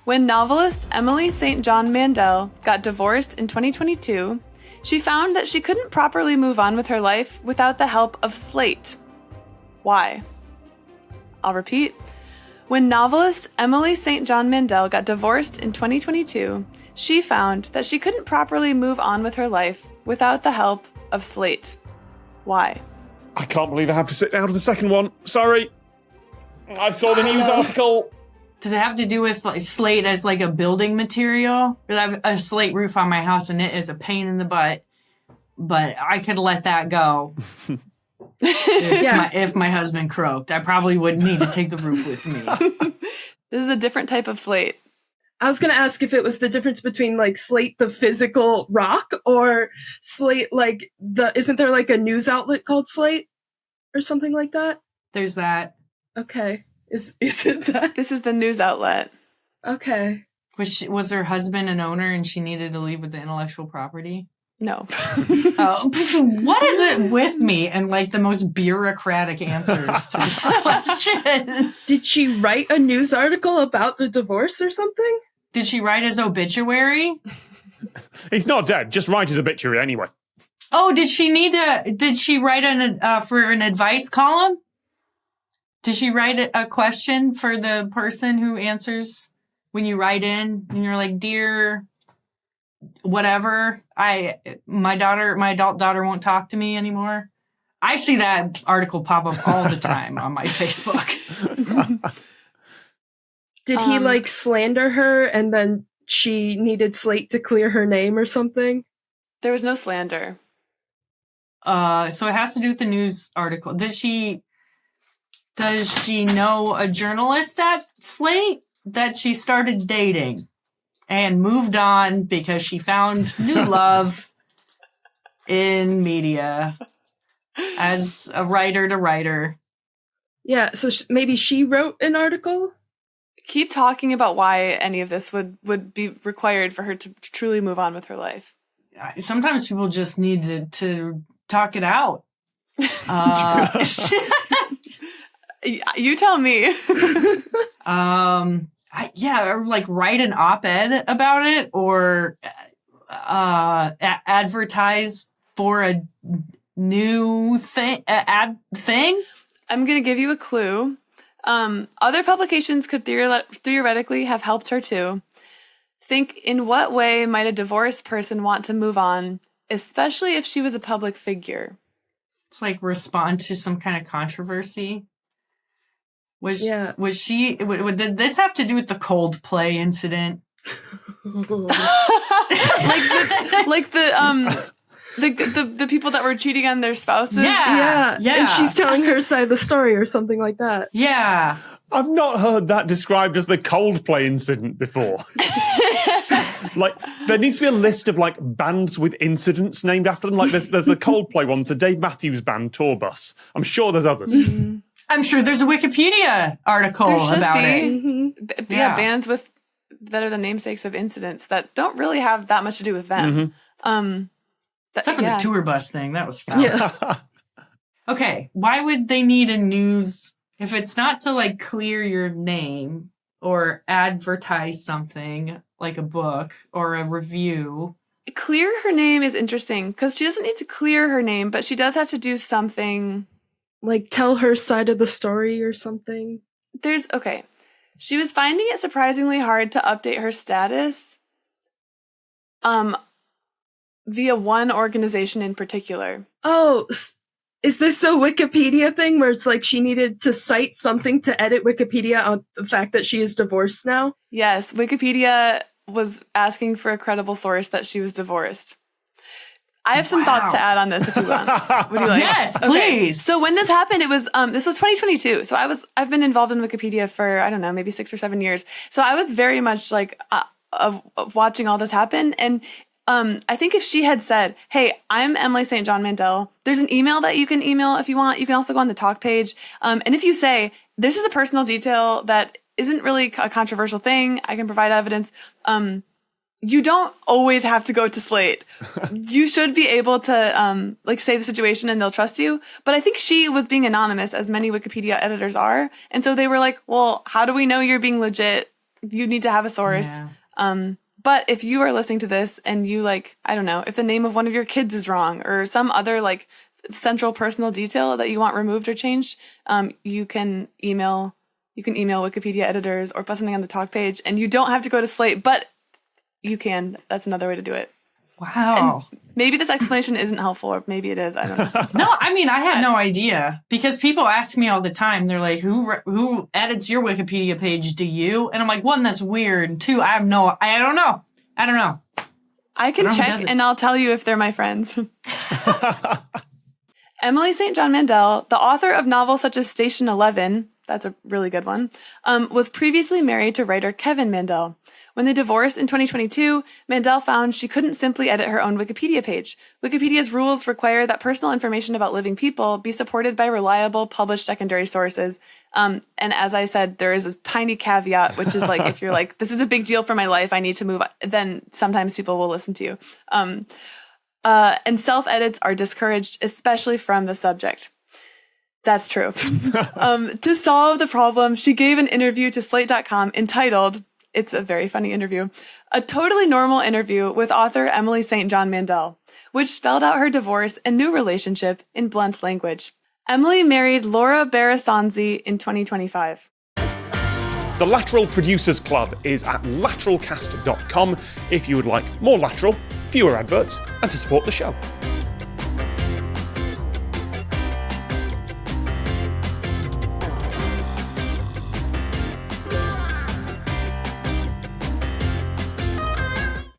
When novelist Emily St. John Mandel got divorced in 2022, she found that she couldn't properly move on with her life without the help of Slate. Why? I'll repeat. When novelist Emily St. John Mandel got divorced in 2022, she found that she couldn't properly move on with her life without the help of Slate. Why? I can't believe I have to sit down for the second one. Sorry. I saw the news article. Does it have to do with like, slate as like a building material? I have a slate roof on my house and it is a pain in the butt, but I could let that go. If my husband croaked, I probably wouldn't need to take the roof with me. This is a different type of slate. I was going to ask if it was the difference between like slate, the physical rock, or slate, like isn't there like a news outlet called Slate or something like that? There's that. Okay. Is it that? This is the news outlet. Okay. Was her husband an owner and she needed to leave with the intellectual property? No. What is it with me and like the most bureaucratic answers to these questions? Did she write a news article about the divorce or something? Did she write his obituary? He's not dead. Just write his obituary anyway. Oh, did she write for an advice column? Did she write a question for the person who answers when you write in and you're like, dear whatever, my adult daughter won't talk to me anymore? I see that article pop up all the time on my Facebook. Did he like slander her and then she needed Slate to clear her name or something? There was no slander. So it has to do with the news article. Does she know a journalist at Slate that she started dating and moved on because she found new love in media as a writer to writer? Yeah, so maybe she wrote an article? Keep talking about why any of this would be required for her to truly move on with her life. Sometimes people just need to talk it out. You tell me. Or like write an op-ed about it, or advertise for a new thing. I'm going to give you a clue. Other publications could theoretically have helped her too. Think, in what way might a divorced person want to move on, especially if she was a public figure? It's like respond to some kind of controversy. Did this have to do with the Coldplay incident? the people that were cheating on their spouses? Yeah. And she's telling her side of the story or something like that. Yeah. I've not heard that described as the Coldplay incident before. Like, there needs to be a list of, like, bands with incidents named after them. Like, there's the Coldplay one, it's a Dave Matthews Band tour bus. I'm sure there's others. Mm-hmm. I'm sure there's a Wikipedia article about it. Mm-hmm. Bands that are the namesakes of incidents that don't really have that much to do with them. Mm-hmm. Except for the tour bus thing. That was fun. Yeah. Okay, why would they need a news if it's not to, like, clear your name or advertise something like a book or a review? Clear her name is interesting because she doesn't need to clear her name, but she does have to do something. Like tell her side of the story or something? She was finding it surprisingly hard to update her status via one organization in particular. Oh, is this a Wikipedia thing where it's like she needed to cite something to edit Wikipedia on the fact that she is divorced now? Yes, Wikipedia was asking for a credible source that she was divorced. I have some thoughts to add on this if you want. Would you like? Yes, please. Okay. So when this happened, it was this was 2022. So I've been involved in Wikipedia for, I don't know, maybe 6 or 7 years. So I was very much like watching all this happen. And I think if she had said, "Hey, I'm Emily St. John Mandel," there's an email that you can email if you want. You can also go on the talk page. And if you say, "This is a personal detail that isn't really a controversial thing, I can provide evidence," you don't always have to go to Slate. You should be able to say the situation and they'll trust you. But I think she was being anonymous, as many Wikipedia editors are. And so they were like, well, how do we know you're being legit? you need to have a source. Yeah. But if you are listening to this and you like, I don't know, if the name of one of your kids is wrong or some other like central personal detail that you want removed or changed, you can email Wikipedia editors or put something on the talk page, and you don't have to go to Slate, but you can. That's another way to do it. Wow. And maybe this explanation isn't helpful, or maybe it is. I don't know. No, I mean, I had no idea, because people ask me all the time. They're like, who edits your Wikipedia page? Do you? And I'm like, one, that's weird. And two, I don't know. I don't know. I can check and I'll tell you if they're my friends. Emily St. John Mandel, the author of novels such as Station 11, that's a really good one, was previously married to writer Kevin Mandel. When they divorced in 2022, Mandel found she couldn't simply edit her own Wikipedia page. Wikipedia's rules require that personal information about living people be supported by reliable, published secondary sources. And as I said, there is a tiny caveat, which is like, if you're like, this is a big deal for my life, I need to move, then sometimes people will listen to you. And self-edits are discouraged, especially from the subject. That's true. To solve the problem, she gave an interview to Slate.com entitled, it's a very funny interview, A Totally Normal Interview with author Emily St. John Mandel, which spelled out her divorce and new relationship in blunt language. Emily married Laura Barasanzi in 2025. The Lateral Producers Club is at lateralcast.com if you would like more Lateral, fewer adverts, and to support the show.